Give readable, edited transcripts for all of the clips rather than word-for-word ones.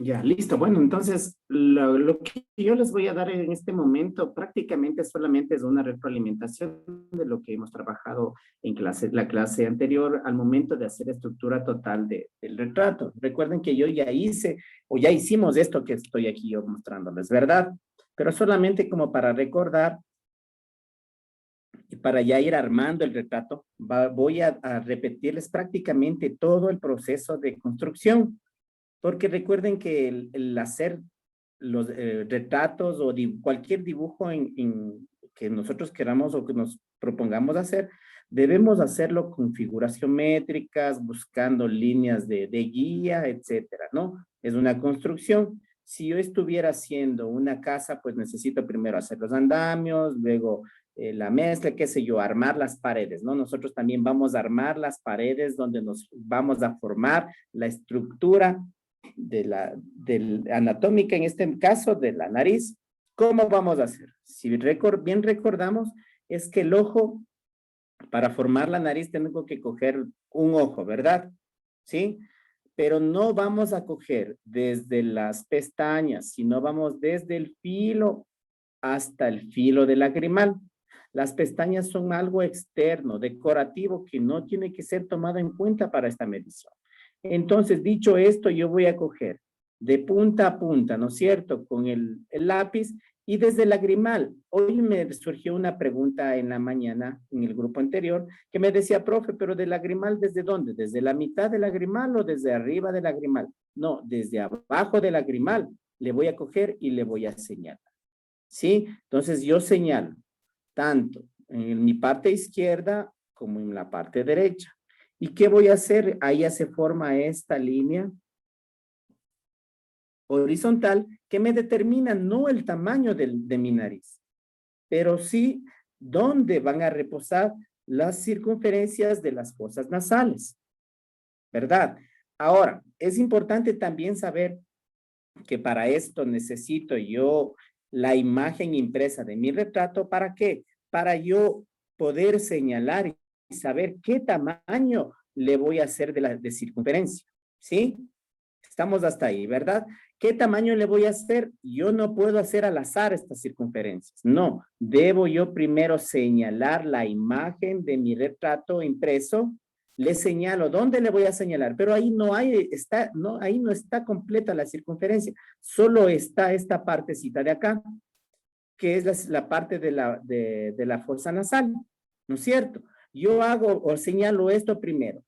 Ya, listo. Bueno, entonces lo que yo les voy a dar en este momento prácticamente solamente es una retroalimentación de lo que hemos trabajado en clase, la clase anterior al momento de hacer estructura total del retrato. Recuerden que yo ya hice o ya hicimos esto que estoy aquí yo mostrándoles, ¿verdad? Pero solamente como para recordar y para ya ir armando el retrato, voy a repetirles prácticamente todo el proceso de construcción. Porque recuerden que el hacer los retratos o cualquier dibujo que nosotros queramos o que nos propongamos hacer, debemos hacerlo con figuras geométricas, buscando líneas de guía, etcétera, ¿no? Es una construcción. Si yo estuviera haciendo una casa, pues necesito primero hacer los andamios, luego la mezcla, qué sé yo, armar las paredes, ¿no? Nosotros también vamos a armar las paredes donde nos vamos a formar la estructura del anatómica, en este caso de la nariz. ¿Cómo vamos a hacer? Si bien recordamos, es que el ojo, para formar la nariz, tengo que coger un ojo, ¿verdad? ¿Sí? Pero no vamos a coger desde las pestañas, sino vamos desde el filo hasta el filo del lagrimal. Las pestañas son algo externo, decorativo, que no tiene que ser tomado en cuenta para esta medición. Entonces, dicho esto, yo voy a coger de punta a punta, ¿no es cierto?, con el lápiz y desde el lagrimal. Hoy me surgió una pregunta en la mañana, en el grupo anterior, que me decía, profe, pero del lagrimal, ¿desde dónde? ¿Desde la mitad del lagrimal o desde arriba del lagrimal? No, desde abajo del lagrimal. Le voy a coger y le voy a señalar. ¿Sí? Entonces yo señalo tanto en mi parte izquierda como en la parte derecha. ¿Y qué voy a hacer? Ahí ya se forma esta línea horizontal que me determina no el tamaño de mi nariz, pero sí dónde van a reposar las circunferencias de las fosas nasales, ¿verdad? Ahora, es importante también saber que para esto necesito yo la imagen impresa de mi retrato. ¿Para qué? Para yo poder señalar y saber qué tamaño le voy a hacer de circunferencia. ¿Sí? Estamos hasta ahí, ¿verdad? ¿Qué tamaño le voy a hacer? Yo no puedo hacer al azar estas circunferencias. No, debo yo primero señalar la imagen de mi retrato impreso. Le señalo, ¿dónde le voy a señalar? Pero ahí no hay, ahí no está completa la circunferencia. Solo está esta partecita de acá, que es la parte de la fosa nasal, ¿no es cierto? Yo hago o señalo esto primero.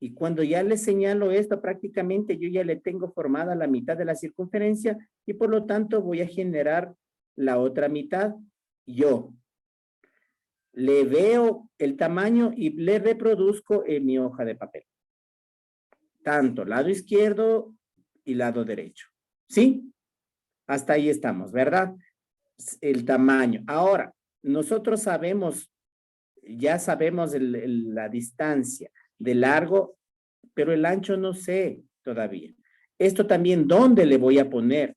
Y cuando ya le señalo esto, prácticamente yo ya le tengo formada la mitad de la circunferencia y por lo tanto voy a generar la otra mitad yo. Le veo el tamaño y le reproduzco en mi hoja de papel. Tanto lado izquierdo y lado derecho. ¿Sí? Hasta ahí estamos, ¿verdad? El tamaño. Ahora, nosotros sabemos, ya sabemos la distancia de largo, pero el ancho no sé todavía. Esto también, ¿dónde le voy a poner?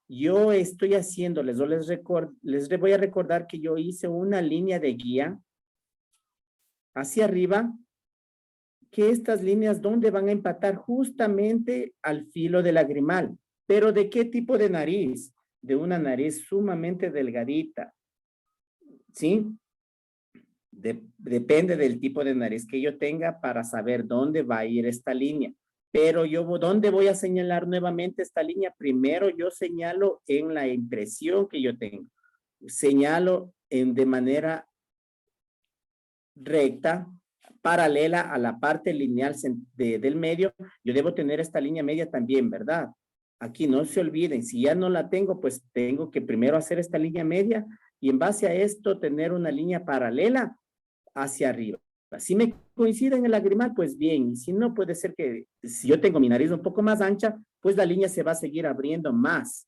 Yo estoy haciéndoles, o les voy a recordar que yo hice una línea de guía hacia arriba, que estas líneas, ¿dónde van a empatar? Justamente al filo del lagrimal. ¿Pero de qué tipo de nariz? De una nariz sumamente delgadita, ¿sí? Depende del tipo de nariz que yo tenga para saber dónde va a ir esta línea. Pero yo, ¿dónde voy a señalar nuevamente esta línea? Primero yo señalo en la impresión que yo tengo. Señalo de manera recta, paralela a la parte lineal del medio. Yo debo tener esta línea media también, ¿verdad? Aquí no se olviden, si ya no la tengo, pues tengo que primero hacer esta línea media y en base a esto tener una línea paralela hacia arriba. Si me coincide en el lagrimal, pues bien, y si no, puede ser que si yo tengo mi nariz un poco más ancha, pues la línea se va a seguir abriendo más,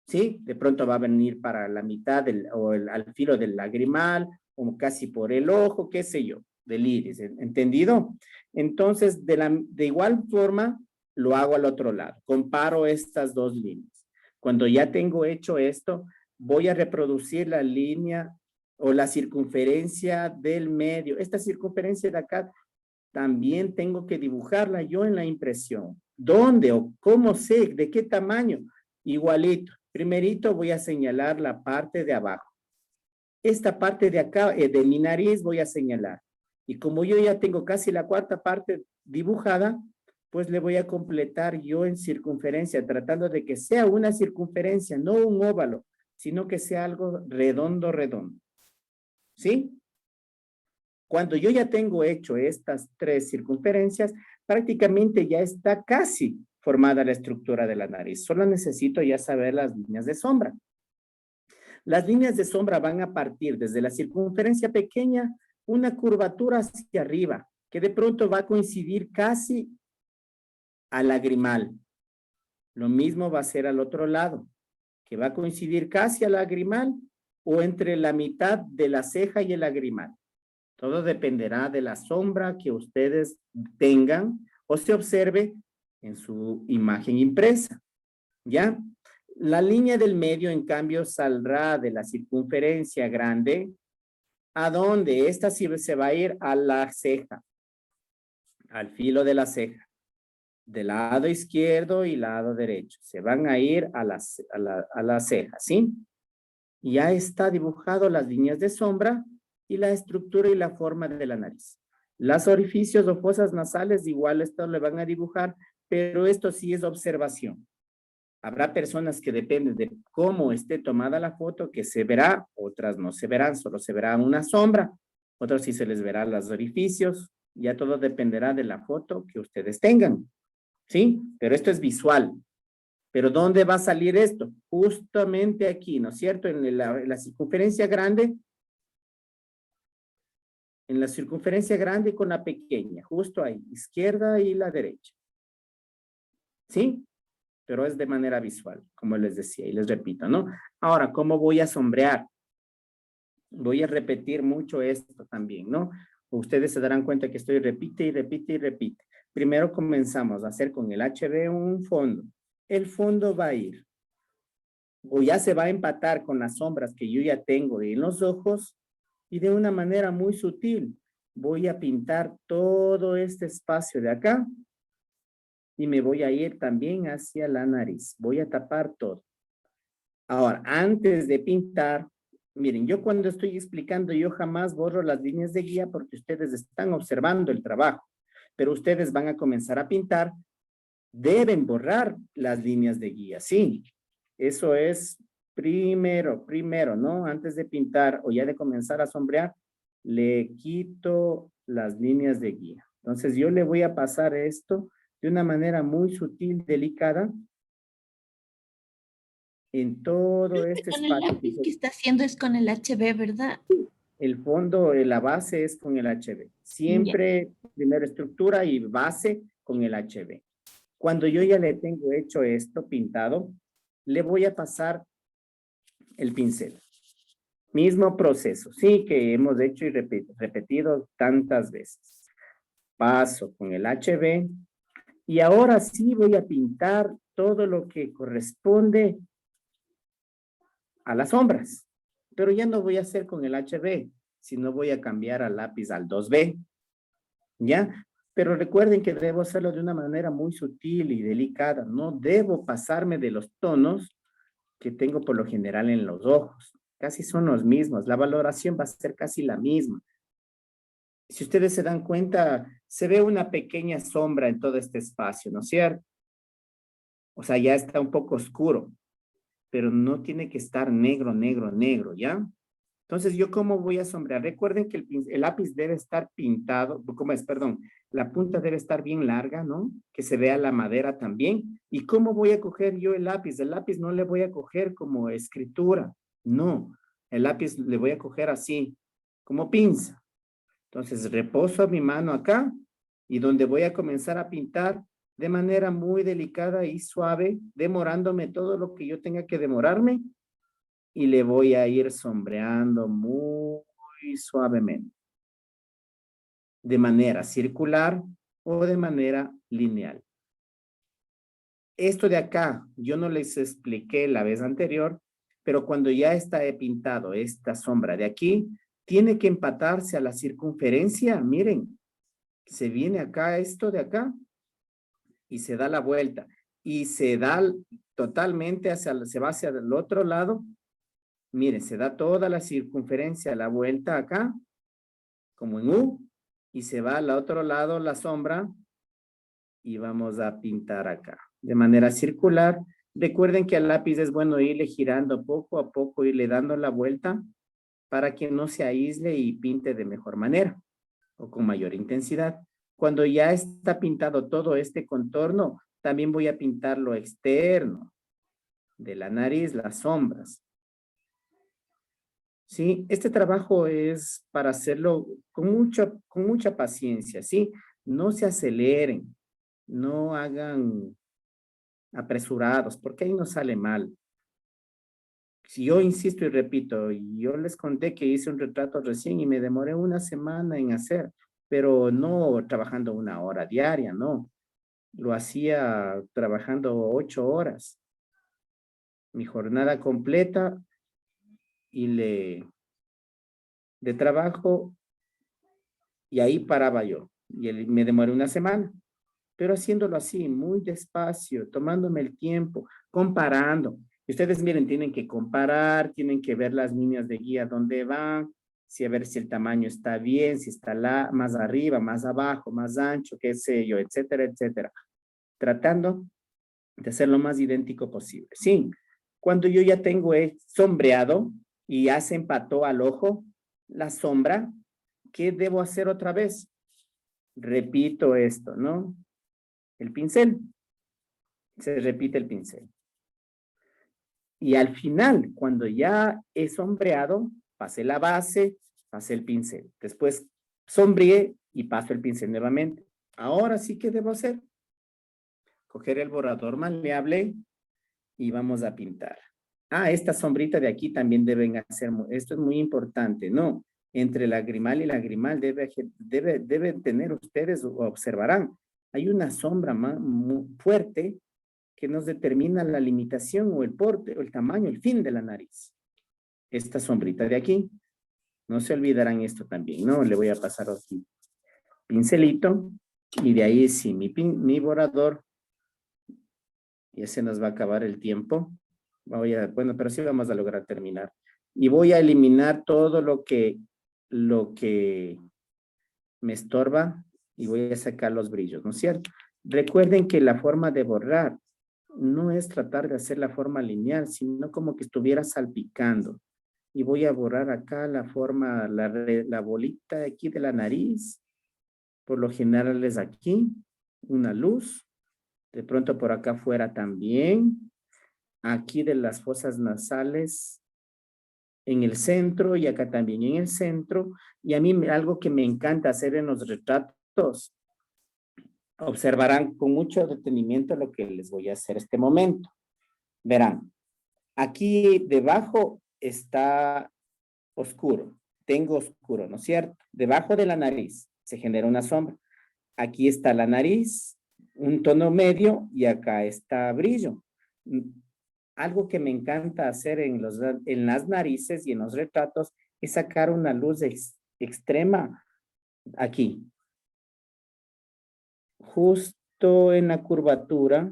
¿sí? De pronto va a venir para la mitad al filo del lagrimal, o casi por el ojo, qué sé yo, del iris, ¿entendido? Entonces, de igual forma, lo hago al otro lado, comparo estas dos líneas. Cuando ya tengo hecho esto, voy a reproducir la línea o la circunferencia del medio. Esta circunferencia de acá también tengo que dibujarla yo en la impresión. ¿Dónde o cómo sé? ¿De qué tamaño? Igualito. Primerito voy a señalar la parte de abajo. Esta parte de acá, de mi nariz, voy a señalar. Y como yo ya tengo casi la cuarta parte dibujada, pues le voy a completar yo en circunferencia, tratando de que sea una circunferencia, no un óvalo, sino que sea algo redondo, redondo. ¿Sí? Cuando yo ya tengo hecho estas tres circunferencias, prácticamente ya está casi formada la estructura de la nariz. Solo necesito ya saber las líneas de sombra. Las líneas de sombra van a partir desde la circunferencia pequeña, una curvatura hacia arriba, que de pronto va a coincidir casi al lagrimal. Lo mismo va a ser al otro lado, que va a coincidir casi al lagrimal o entre la mitad de la ceja y el lagrimal. Todo dependerá de la sombra que ustedes tengan o se observe en su imagen impresa. ¿Ya? La línea del medio, en cambio, saldrá de la circunferencia grande, a donde esta sí se va a ir a la ceja, al filo de la ceja, del lado izquierdo y lado derecho. Se van a ir a la ceja, ¿sí? Ya está dibujado las líneas de sombra y la estructura y la forma de la nariz. Los orificios o fosas nasales igual esto le van a dibujar, pero esto sí es observación. Habrá personas que dependen de cómo esté tomada la foto, que se verá, otras no se verán, solo se verá una sombra, otros sí se les verá los orificios, ya todo dependerá de la foto que ustedes tengan, ¿sí? Pero esto es visual. ¿Pero dónde va a salir esto? Justamente aquí, ¿no es cierto? En la circunferencia grande, en la circunferencia grande con la pequeña, justo ahí, izquierda y la derecha. ¿Sí? Pero es de manera visual, como les decía y les repito, ¿no? Ahora, ¿cómo voy a sombrear? Voy a repetir mucho esto también, ¿no? Ustedes se darán cuenta que estoy repite y repite y repite. Primero comenzamos a hacer con el HB un fondo. El fondo va a ir, o ya se va a empatar con las sombras que yo ya tengo en los ojos, y de una manera muy sutil voy a pintar todo este espacio de acá y me voy a ir también hacia la nariz. Voy a tapar todo. Ahora, antes de pintar, miren, yo cuando estoy explicando, yo jamás borro las líneas de guía porque ustedes están observando el trabajo, pero ustedes van a comenzar a pintar, deben borrar las líneas de guía, sí. Eso es primero, ¿no? Antes de pintar o ya de comenzar a sombrear, le quito las líneas de guía. Entonces yo le voy a pasar esto de una manera muy sutil, delicada, en todo este Con el espacio. lápiz que está haciendo es con el HB, ¿verdad? El fondo, la base es con el HB. Ya. Siempre primero estructura y base con el HB. Cuando yo ya le tengo hecho esto pintado, le voy a pasar el pincel. Mismo proceso, sí, que hemos hecho y repetido tantas veces. Paso con el HB y ahora sí voy a pintar todo lo que corresponde a las sombras. Pero ya no voy a hacer con el HB, sino voy a cambiar al lápiz al 2B. ¿Ya? Pero recuerden que debo hacerlo de una manera muy sutil y delicada. No debo pasarme de los tonos que tengo por lo general en los ojos. Casi son los mismos. La valoración va a ser casi la misma. Si ustedes se dan cuenta, se ve una pequeña sombra en todo este espacio, ¿no es cierto? O sea, ya está un poco oscuro, pero no tiene que estar negro, negro, negro, ¿ya? Entonces, ¿yo cómo voy a sombrear? Recuerden que el lápiz debe estar pintado, ¿cómo es? Perdón, la punta debe estar bien larga, ¿no? Que se vea la madera también. ¿Y cómo voy a coger yo el lápiz? El lápiz no le voy a coger como escritura, no. El lápiz le voy a coger así, como pinza. Entonces, reposo mi mano acá y donde voy a comenzar a pintar de manera muy delicada y suave, demorándome todo lo que yo tenga que demorarme y le voy a ir sombreando muy suavemente, de manera circular o de manera lineal. Esto de acá, yo no les expliqué la vez anterior, pero cuando ya está pintado esta sombra de aquí, tiene que empatarse a la circunferencia, miren, se viene acá esto de acá, y se da la vuelta y se da totalmente se va hacia el otro lado. Miren, se da toda la circunferencia, la vuelta acá, como en U, y se va al otro lado la sombra y vamos a pintar acá de manera circular. Recuerden que al lápiz es bueno irle girando poco a poco, irle dando la vuelta para que no se aísle y pinte de mejor manera o con mayor intensidad. Cuando ya está pintado todo este contorno, también voy a pintar lo externo de la nariz, las sombras. ¿Sí? Este trabajo es para hacerlo con mucha paciencia, ¿sí? No se aceleren, no hagan apresurados, porque ahí no sale mal. Si yo insisto y repito, yo les conté que hice un retrato recién y me demoré una semana en hacer, pero no trabajando 1 hora diaria, no. Lo hacía trabajando 8 horas. Mi jornada completa y de trabajo, y ahí paraba yo. Y me demoré una semana, pero haciéndolo así, muy despacio, tomándome el tiempo, comparando. Y ustedes miren, tienen que comparar, tienen que ver las líneas de guía dónde van, si a ver si el tamaño está bien, si está más arriba, más abajo, más ancho, qué sé yo, etcétera, etcétera. Tratando de ser lo más idéntico posible. Sí, cuando yo ya tengo sombreado y ya se empató al ojo la sombra, ¿qué debo hacer otra vez? Repito esto, ¿no? El pincel. Se repite el pincel. Y al final, cuando ya he sombreado, pasé la base, pasé el pincel. Después sombreé y paso el pincel nuevamente. Ahora sí, ¿qué debo hacer? Coger el borrador maleable y vamos a pintar. Ah, esta sombrita de aquí también deben hacer, esto es muy importante, ¿no? Entre lagrimal y lagrimal deben tener ustedes, observarán, hay una sombra muy fuerte que nos determina la limitación o el porte o el tamaño, el fin de la nariz. Esta sombrita de aquí, no se olvidarán esto también, ¿no? Le voy a pasar aquí pincelito y de ahí sí, mi borrador. Ya se nos va a acabar el tiempo. Bueno, pero sí vamos a lograr terminar. Y voy a eliminar todo lo que me estorba y voy a sacar los brillos, ¿no es cierto? Recuerden que la forma de borrar no es tratar de hacer la forma lineal, sino como que estuviera salpicando. Y voy a borrar acá la forma, la bolita de aquí de la nariz. Por lo general es aquí, una luz. De pronto por acá afuera también. Aquí de las fosas nasales en el centro y acá también en el centro. Y a mí algo que me encanta hacer en los retratos, observarán con mucho detenimiento lo que les voy a hacer este momento. Verán, aquí debajo está oscuro, tengo oscuro, ¿no es cierto? Debajo de la nariz se genera una sombra. Aquí está la nariz, un tono medio y acá está brillo. Algo que me encanta hacer en las narices y en los retratos es sacar una luz extrema aquí. Justo en la curvatura.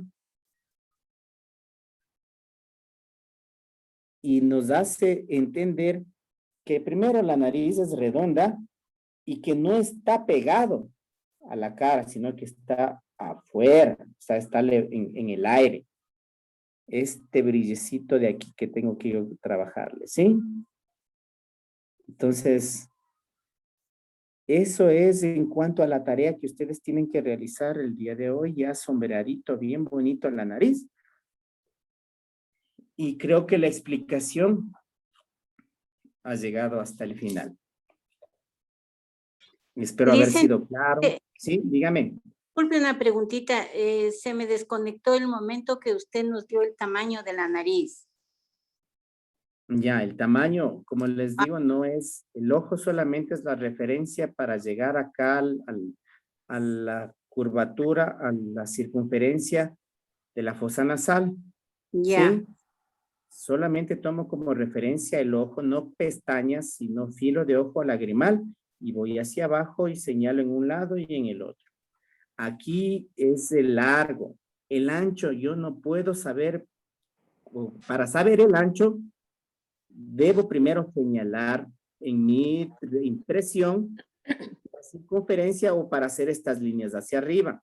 Y nos hace entender que primero la nariz es redonda y que no está pegado a la cara, sino que está afuera, o sea, está en el aire. Este brillecito de aquí que tengo que yo trabajarle, ¿sí? Entonces, eso es en cuanto a la tarea que ustedes tienen que realizar el día de hoy, ya sombreadito, bien bonito en la nariz. Y creo que la explicación ha llegado hasta el final. Espero haber sido claro. Sí, dígame. Disculpe una preguntita, se me desconectó el momento que usted nos dio el tamaño de la nariz. Ya, el tamaño, como les digo, no es, el ojo solamente es la referencia para llegar acá a la curvatura, a la circunferencia de la fosa nasal. Ya. ¿Sí? Solamente tomo como referencia el ojo, no pestañas, sino filo de ojo lagrimal, y voy hacia abajo y señalo en un lado y en el otro. aquí es el largo. El ancho yo no puedo saber, para saber el ancho, debo primero señalar en mi impresión la circunferencia o para hacer estas líneas hacia arriba.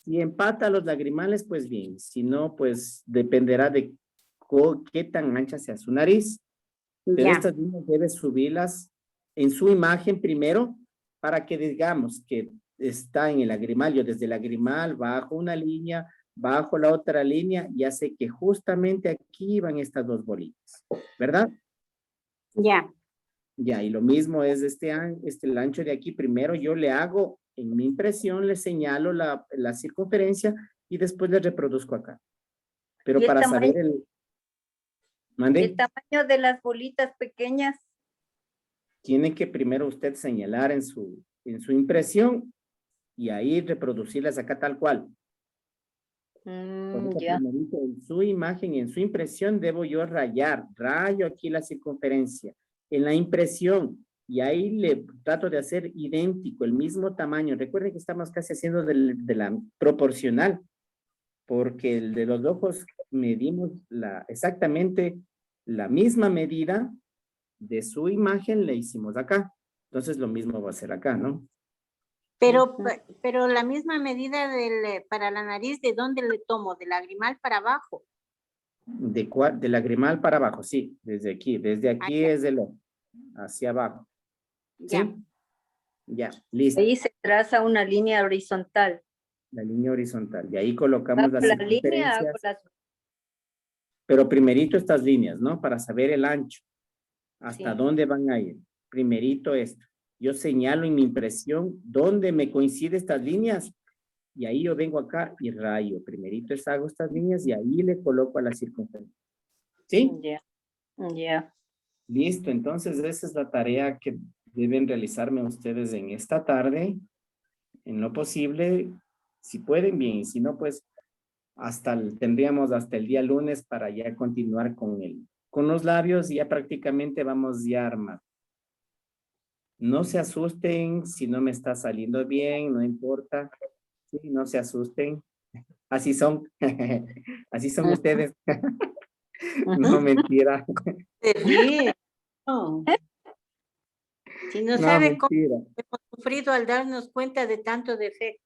Si empata los lagrimales, pues bien. Si no, pues dependerá de qué tan ancha sea su nariz. Pero Ya. estas líneas debes subirlas en su imagen primero para que digamos que está en el lagrimal. Yo desde el lagrimal bajo una línea, bajo la otra línea, ya sé que justamente aquí van estas dos bolitas, ¿verdad? Ya. Ya, y lo mismo es el ancho de aquí. Primero yo le hago, en mi impresión, le señalo la circunferencia y después le reproduzco acá. Pero ¿Y el para saber tamaño? el... ¿Mande? El tamaño de las bolitas pequeñas. Tiene que primero usted señalar en su impresión y ahí reproducirlas acá tal cual. Por eso Ya. primerito en su imagen y en su impresión debo yo rayo aquí la circunferencia. En la impresión, y ahí le trato de hacer idéntico, el mismo tamaño. Recuerden que estamos casi haciendo de la proporcional, porque el de los ojos medimos exactamente la misma medida de su imagen, le hicimos acá. Entonces lo mismo va a ser acá, ¿no? Pero la misma medida para la nariz, ¿de dónde le tomo? ¿Del lagrimal para abajo? De lagrimal para abajo, sí, desde aquí ya. es el ojo, hacia abajo. Ya. ¿Sí? Ya, listo. Ahí se traza una línea horizontal. La línea horizontal. Y ahí colocamos Hago las la línea, hago circunferencias. las... Pero primerito estas líneas, ¿no? Para saber el ancho. ¿Hasta Sí. dónde van a ir? Primerito esto. Yo señalo en mi impresión dónde me coinciden estas líneas. Y ahí yo vengo acá y rayo. Primerito hago estas líneas y ahí le coloco a la circunferencia. ¿Sí? Ya. Ya. Listo. Entonces esa es la tarea que deben realizarme ustedes en esta tarde. En lo posible, si pueden, bien. Y si no, pues tendríamos hasta el día lunes para ya continuar con los labios y ya prácticamente vamos ya a armar. No se asusten si no me está saliendo bien, no importa. Sí, no se asusten. Así son. Así son ustedes. No, mentira. Sí. No. Si no No, sabe cómo mentira. hemos sufrido al darnos cuenta de tanto defecto.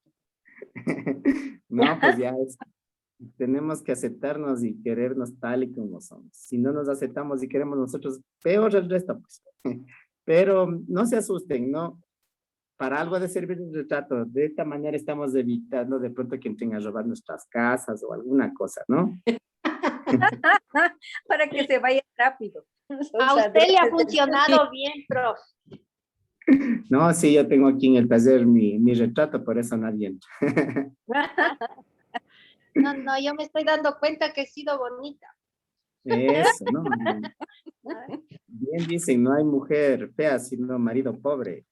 No, pues ya tenemos que aceptarnos y querernos tal y como somos. Si no nos aceptamos y queremos nosotros, peor el resto, pues. Pero no se asusten, ¿no? Para algo ha de servir el retrato. De esta manera estamos evitando de pronto que entren a robar nuestras casas o alguna cosa, ¿no? Para que se vaya rápido. A usted le ha funcionado bien, prof. No, sí, yo tengo aquí en el taller mi retrato, por eso nadie entra. No, no, yo me estoy dando cuenta que he sido bonita. Eso, ¿no? Bien dicen, no hay mujer fea, sino marido pobre.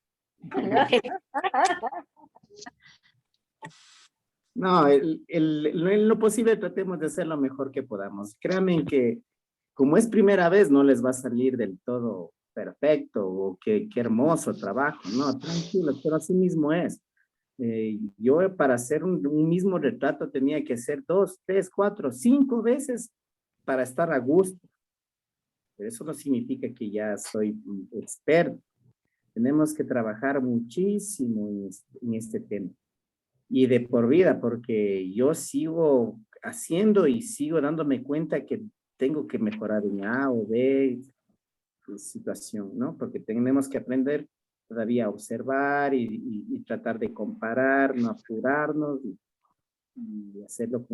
No, en lo posible tratemos de hacer lo mejor que podamos. Créanme que como es primera vez, no les va a salir del todo perfecto o qué hermoso trabajo. No, tranquilo, pero así mismo es. Yo para hacer un mismo retrato tenía que hacer 2, 3, 4, 5 veces para estar a gusto. Pero eso no significa que ya soy experto. Tenemos que trabajar muchísimo en este tema. Y de por vida, porque yo sigo haciendo y sigo dándome cuenta que tengo que mejorar en A o B situación, ¿no? Porque tenemos que aprender todavía a observar y tratar de comparar, no apurarnos y hacerlo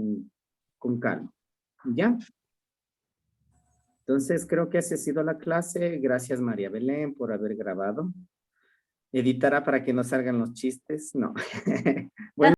con calma. ¿Ya? Entonces creo que esa ha sido la clase. Gracias María Belén por haber grabado. ¿Editará para que no salgan los chistes? No. Bueno.